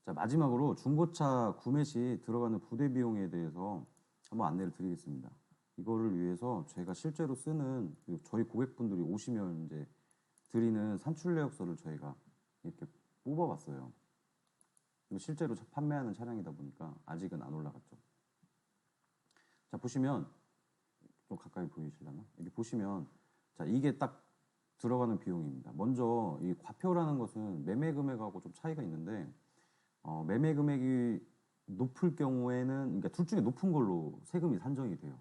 자, 마지막으로 중고차 구매 시 들어가는 부대 비용에 대해서 한번 안내를 드리겠습니다. 이거를 위해서 제가 실제로 쓰는 저희 고객분들이 오시면 이제 드리는 산출 내역서를 저희가 이렇게 뽑아봤어요. 실제로 판매하는 차량이다 보니까 아직은 안 올라갔죠. 자, 보시면 좀 가까이 보이시려나? 여기 보시면 자, 이게 딱 들어가는 비용입니다. 먼저 이 과표라는 것은 매매 금액하고 좀 차이가 있는데 매매 금액이 높을 경우에는 그러니까 둘 중에 높은 걸로 세금이 산정이 돼요.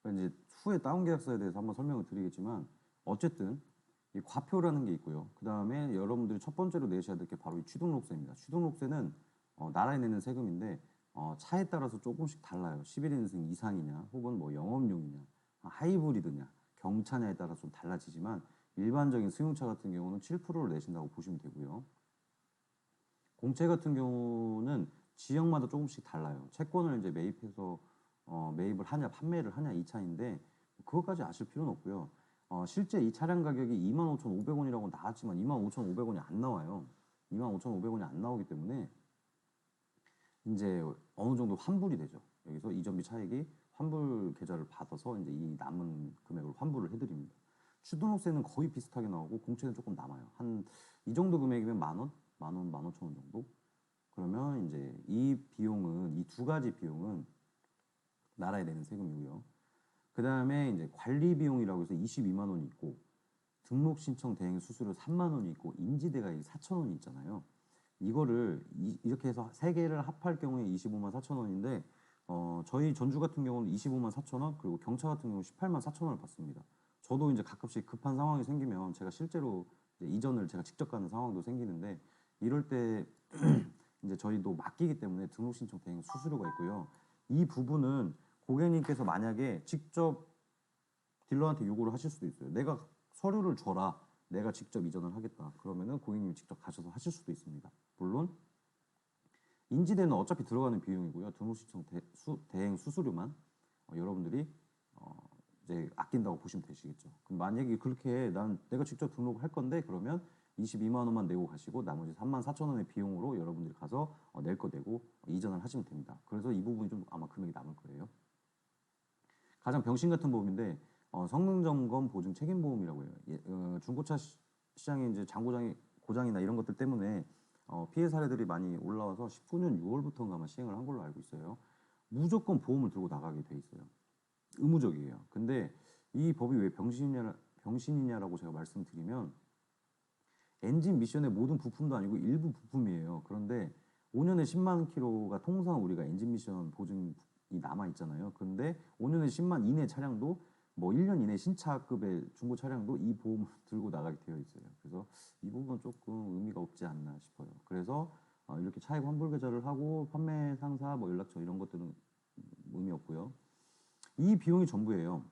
그러니까 이제 후에 다운 계약서에 대해서 한번 설명을 드리겠지만 어쨌든 이 과표라는 게 있고요. 그 다음에 여러분들이 첫 번째로 내셔야 될 게 바로 이 취등록세입니다. 취등록세는 나라에 내는 세금인데 차에 따라서 조금씩 달라요. 11인승 이상이냐 혹은 뭐 영업용이냐 하이브리드냐 경차냐에 따라 좀 달라지지만 일반적인 승용차 같은 경우는 7%를 내신다고 보시면 되고요. 공채 같은 경우는 지역마다 조금씩 달라요. 채권을 이제 매입해서 매입을 하냐 판매를 하냐 이 차인데 그것까지 아실 필요는 없고요. 실제 이 차량 가격이 25,500원이라고 나왔지만 25,500원이 안 나와요. 25,500원이 안 나오기 때문에 이제 어느 정도 환불이 되죠. 여기서 이전비 차익이 환불 계좌를 받아서 이제 이 남은 금액을 환불을 해드립니다. 취등록세는 거의 비슷하게 나오고 공채는 조금 남아요. 한 이 정도 금액이면 만 원, 15,000원 정도. 그러면 이제 이 비용은 이 두 가지 비용은 나라에 내는 세금이고요. 그 다음에 이제 관리 비용이라고 해서 22만 원이 있고 등록 신청 대행 수수료 3만 원이 있고 인지대가 4,000원이 있잖아요. 이거를 이렇게 해서 세 개를 합할 경우에 25만 4천 원인데 저희 전주 같은 경우는 25만 4천 원 그리고 경차 같은 경우는 18만 4천 원을 받습니다. 저도 이제 가끔씩 급한 상황이 생기면 제가 실제로 이전을 제가 직접 가는 상황도 생기는데 이럴 때 이제 저희도 맡기기 때문에 등록 신청 대행 수수료가 있고요. 이 부분은 고객님께서 만약에 직접 딜러한테 요구를 하실 수도 있어요. 내가 서류를 줘라. 내가 직접 이전을 하겠다. 그러면은 고객님이 직접 가셔서 하실 수도 있습니다. 물론 인지대는 어차피 들어가는 비용이고요. 등록신청 대행 수수료만 여러분들이 이제 아낀다고 보시면 되시겠죠. 그럼 만약에 그렇게 내가 직접 등록을 할 건데 그러면 22만 원만 내고 가시고 나머지 3만 4천 원의 비용으로 여러분들이 가서 낼 거 내고 이전을 하시면 됩니다. 그래서 이 부분이 좀 아마 금액이 남을 거예요. 가장 병신 같은 보험인데 성능 점검 보증 책임 보험이라고 해요. 중고차 시장에 이제 고장이나 이런 것들 때문에 피해 사례들이 많이 올라와서 19년 6월부터인가 아마 시행을 한 걸로 알고 있어요. 무조건 보험을 들고 나가게 돼 있어요. 의무적이에요. 근데 이 법이 왜 병신이냐라고 제가 말씀드리면 엔진 미션의 모든 부품도 아니고 일부 부품이에요. 그런데 5년에 10만 킬로가 통상 우리가 엔진 미션 보증이 남아 있잖아요. 근데 5년에 10만 이내 차량도 뭐 1년 이내 신차급의 중고 차량도 이 보험을 들고 나가게 되어 있어요. 그래서 이 부분은 조금 의미가 없지 않나 싶어요. 그래서 이렇게 차액 환불 계좌를 하고 판매 상사 뭐 연락처 이런 것들은 의미 없고요. 이 비용이 전부예요.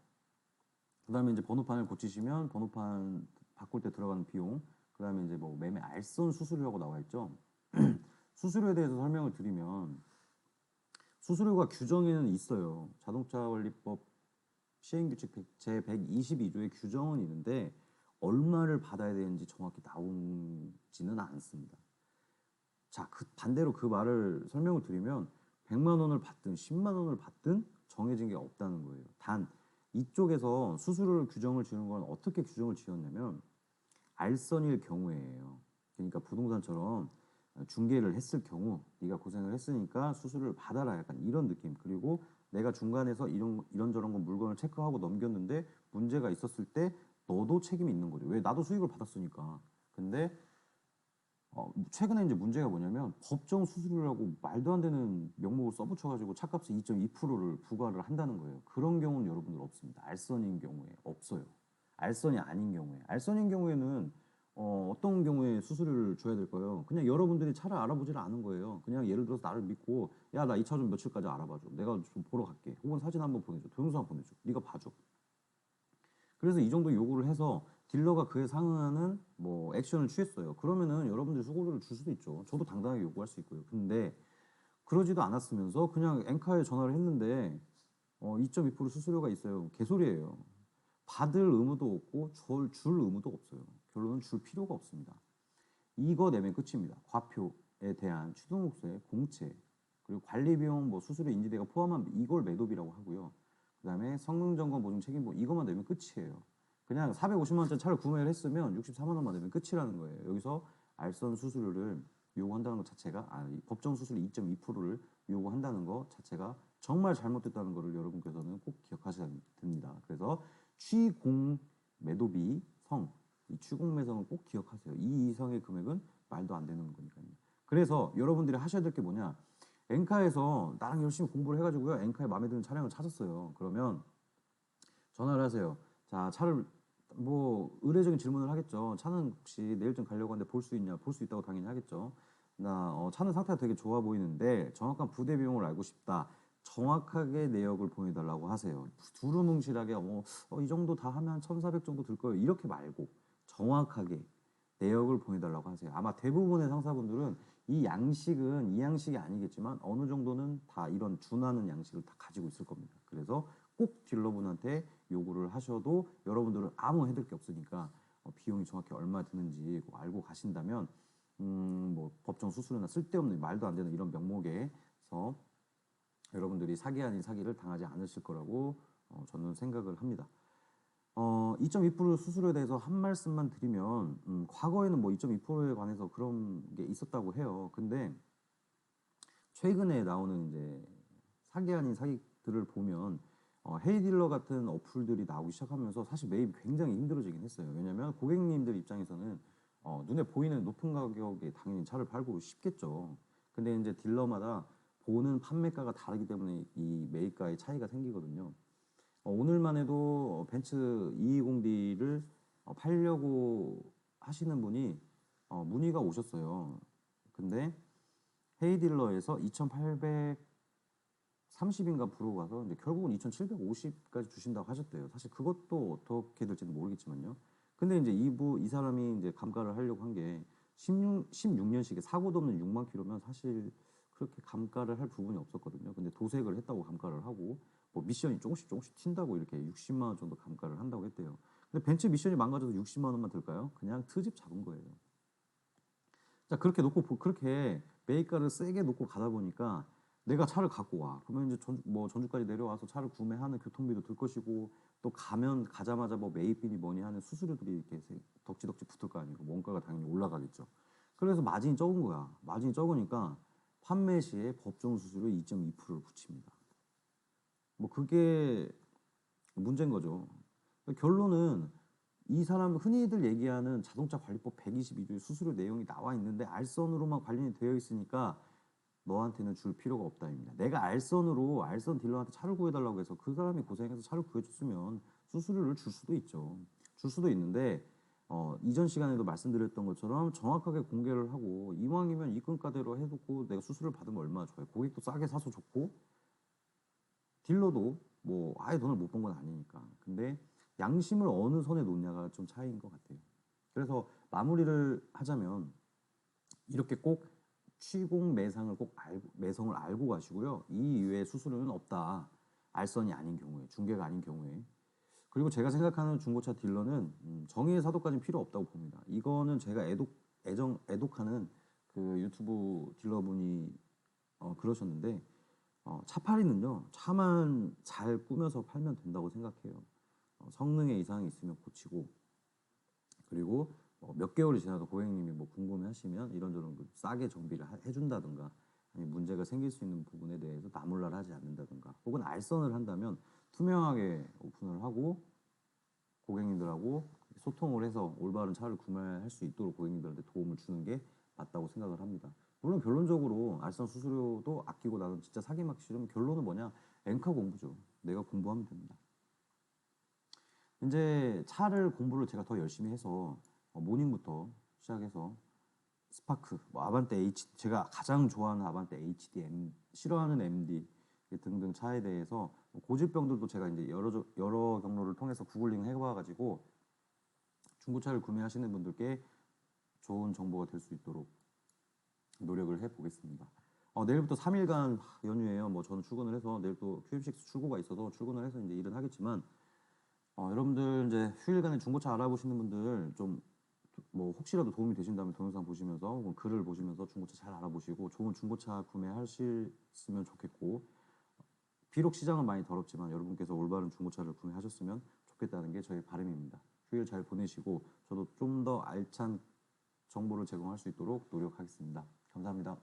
그 다음에 이제 번호판을 고치시면 번호판 바꿀 때 들어가는 비용, 그 다음에 이제 뭐 매매 알선 수수료라고 나와 있죠. 수수료에 대해서 설명을 드리면 수수료가 규정에는 있어요. 자동차관리법 시행규칙 제122조의 규정은 있는데 얼마를 받아야 되는지 정확히 나오지는 않습니다. 자, 반대로 그 말을 설명을 드리면 100만 원을 받든 10만 원을 받든 정해진 게 없다는 거예요. 단 이쪽에서 수수료를 규정을 지은 건 어떻게 규정을 지었냐면 알선일 경우에예요. 그러니까 부동산처럼 중개를 했을 경우 네가 고생을 했으니까 수수료를 받아라 약간 이런 느낌. 그리고 내가 중간에서 이런저런 거 물건을 체크하고 넘겼는데 문제가 있었을 때 너도 책임이 있는 거죠. 왜? 나도 수익을 받았으니까. 근데 최근에 이제 문제가 뭐냐면 법정 수수료라고 말도 안 되는 명목을 써붙여가지고 차값의 2.2%를 부과를 한다는 거예요. 그런 경우는 여러분들 없습니다. 알선인 경우에 없어요. 알선이 아닌 경우에. 알선인 경우에는 어떤 경우에 수수료를 줘야 될까요? 그냥 여러분들이 차를 알아보지를 않은 거예요. 그냥 예를 들어서 나를 믿고 야, 나 이 차 좀 며칠까지 알아봐줘. 내가 좀 보러 갈게. 혹은 사진 한번 보내줘. 동영상 보내줘. 네가 봐줘. 그래서 이 정도 요구를 해서 딜러가 그에 상응하는 뭐 액션을 취했어요. 그러면은 여러분들이 수고료를 줄 수도 있죠. 저도 당당하게 요구할 수 있고요. 근데 그러지도 않았으면서 그냥 엔카에 전화를 했는데 2.2% 수수료가 있어요. 개소리예요. 받을 의무도 없고 줄 의무도 없어요. 결론은 줄 필요가 없습니다. 이거 내면 끝입니다. 과표. 대한 취등록세, 공채, 그리고 관리 비용, 뭐 수수료 인지대가 포함한 이걸 매도비라고 하고요. 그다음에 성능 점검 보증 책임보험 이것만 내면 끝이에요. 그냥 450만 원짜리 차를 구매를 했으면 64만 원만 내면 끝이라는 거예요. 여기서 알선 수수료를 요구한다는 것 자체가 법정 수수료 2.2%를 요구한다는 것 자체가 정말 잘못됐다는 것을 여러분께서는 꼭 기억하셔야 됩니다. 그래서 취공 매도비 성, 이 취공 매성은 꼭 기억하세요. 이 이상의 금액은 말도 안 되는 거니까요. 그래서 여러분들이 하셔야 될 게 뭐냐? 엔카에서 나랑 열심히 공부를 해가지고요. 엔카에 마음에 드는 차량을 찾았어요. 그러면 전화를 하세요. 자, 차를 뭐 의례적인 질문을 하겠죠. 차는 혹시 내일쯤 가려고 하는데 볼 수 있냐? 볼 수 있다고 당연히 하겠죠. 나 차는 상태가 되게 좋아 보이는데 정확한 부대 비용을 알고 싶다. 정확하게 내역을 보내달라고 하세요. 두루뭉실하게 이 정도 다 하면 1,400 정도 들 거예요. 이렇게 말고 정확하게 내역을 보내달라고 하세요. 아마 대부분의 상사분들은 이 양식은 이 양식이 아니겠지만 어느 정도는 다 이런 준하는 양식을 다 가지고 있을 겁니다. 그래서 꼭 딜러분한테 요구를 하셔도 여러분들은 아무 해줄 게 없으니까 비용이 정확히 얼마 드는지 알고 가신다면 뭐 법정 수수료나 쓸데없는 말도 안 되는 이런 명목에서 여러분들이 사기 아닌 사기를 당하지 않으실 거라고 저는 생각을 합니다. 2.2% 수수료에 대해서 한 말씀만 드리면 과거에는 뭐 2.2%에 관해서 그런 게 있었다고 해요. 근데 최근에 나오는 이제 사기 아닌 사기들을 보면 헤이딜러 같은 어플들이 나오기 시작하면서 사실 매입이 굉장히 힘들어지긴 했어요. 왜냐하면 고객님들 입장에서는 눈에 보이는 높은 가격에 당연히 차를 팔고 싶겠죠. 근데 이제 딜러마다 보는 판매가가 다르기 때문에 이 매입가의 차이가 생기거든요. 오늘만 해도 벤츠 220D를 팔려고 하시는 분이 문의가 오셨어요. 근데 헤이딜러에서 2,830인가 부르고 가서 이제 결국은 2,750까지 주신다고 하셨대요. 사실 그것도 어떻게 될지는 모르겠지만요. 근데 이제 이 사람이 이제 감가를 하려고 한 게 16년식에 사고도 없는 6만 킬로면 사실 그렇게 감가를 할 부분이 없었거든요. 근데 도색을 했다고 감가를 하고 뭐 미션이 조금씩 튄다고 이렇게 60만 원 정도 감가를 한다고 했대요. 근데 벤츠 미션이 망가져도 60만 원만 들까요? 그냥 트집 잡은 거예요. 자, 그렇게 놓고 그렇게 매입가를 세게 놓고 가다 보니까 내가 차를 갖고 와. 그러면 이제 전주까지 내려와서 차를 구매하는 교통비도 들 것이고 또 가자마자 뭐 매입비니 뭐니 하는 수수료들이 이렇게 덕지덕지 붙을 거 아니고 원가가 당연히 올라가겠죠. 그래서 마진이 적은 거야. 마진이 적으니까 판매 시에 법정 수수료 2.2%를 붙입니다. 뭐 그게 문제인 거죠. 결론은 이 사람 흔히들 얘기하는 자동차 관리법 122조의 수수료 내용이 나와 있는데 알선으로만 관련이 되어 있으니까 너한테는 줄 필요가 없다입니다. 내가 알선 딜러한테 차를 구해달라고 해서 그 사람이 고생해서 차를 구해줬으면 수수료를 줄 수도 있죠. 줄 수도 있는데 이전 시간에도 말씀드렸던 것처럼 정확하게 공개를 하고 이왕이면 입금가대로 해놓고 내가 수수료를 받으면 얼마나 좋아요. 고객도 싸게 사서 좋고 딜러도 뭐 아예 돈을 못 번 건 아니니까. 근데 양심을 어느 선에 놓냐가 좀 차이인 것 같아요. 그래서 마무리를 하자면 이렇게 꼭 취공 매상을 매성을 알고 가시고요. 이 이외에 수수료는 없다. 알선이 아닌 경우에, 중개가 아닌 경우에. 그리고 제가 생각하는 중고차 딜러는 정의의 사도까지는 필요 없다고 봅니다. 이거는 제가 애독하는 그 유튜브 딜러분이 그러셨는데 차팔이는요 차만 잘 꾸며서 팔면 된다고 생각해요. 성능에 이상이 있으면 고치고 그리고 몇 개월이 지나서 고객님이 뭐 궁금해하시면 이런저런 싸게 정비를 해준다든가 아니면 문제가 생길 수 있는 부분에 대해서 나몰라를 하지 않는다든가 혹은 알선을 한다면 투명하게 오픈을 하고 고객님들하고 소통을 해서 올바른 차를 구매할 수 있도록 고객님들한테 도움을 주는 게 맞다고 생각을 합니다. 물론 결론적으로 알선 수수료도 아끼고 나는 진짜 사기 막 싫으면 결론은 뭐냐? 엔카 공부죠. 내가 공부하면 됩니다. 이제 차를 공부를 제가 더 열심히 해서 모닝부터 시작해서 스파크, 뭐 아반떼 H, 제가 가장 좋아하는 아반떼 HD, 싫어하는 MD 등등 차에 대해서 고질병들도 제가 이제 여러 경로를 통해서 구글링 해봐가지고 중고차를 구매하시는 분들께 좋은 정보가 될 수 있도록 노력을 해보겠습니다. 내일부터 3일간 연휴예요. 뭐 저는 출근을 해서 내일 또 QM6 출고가 있어서 출근을 해서 이제 일은 하겠지만 여러분들 이제 휴일간에 중고차 알아보시는 분들 좀 뭐 혹시라도 도움이 되신다면 동영상 보시면서 혹은 글을 보시면서 중고차 잘 알아보시고 좋은 중고차 구매하셨으면 좋겠고, 비록 시장은 많이 더럽지만 여러분께서 올바른 중고차를 구매하셨으면 좋겠다는 게 저의 바람입니다. 휴일 잘 보내시고 저도 좀 더 알찬 정보를 제공할 수 있도록 노력하겠습니다. 감사합니다.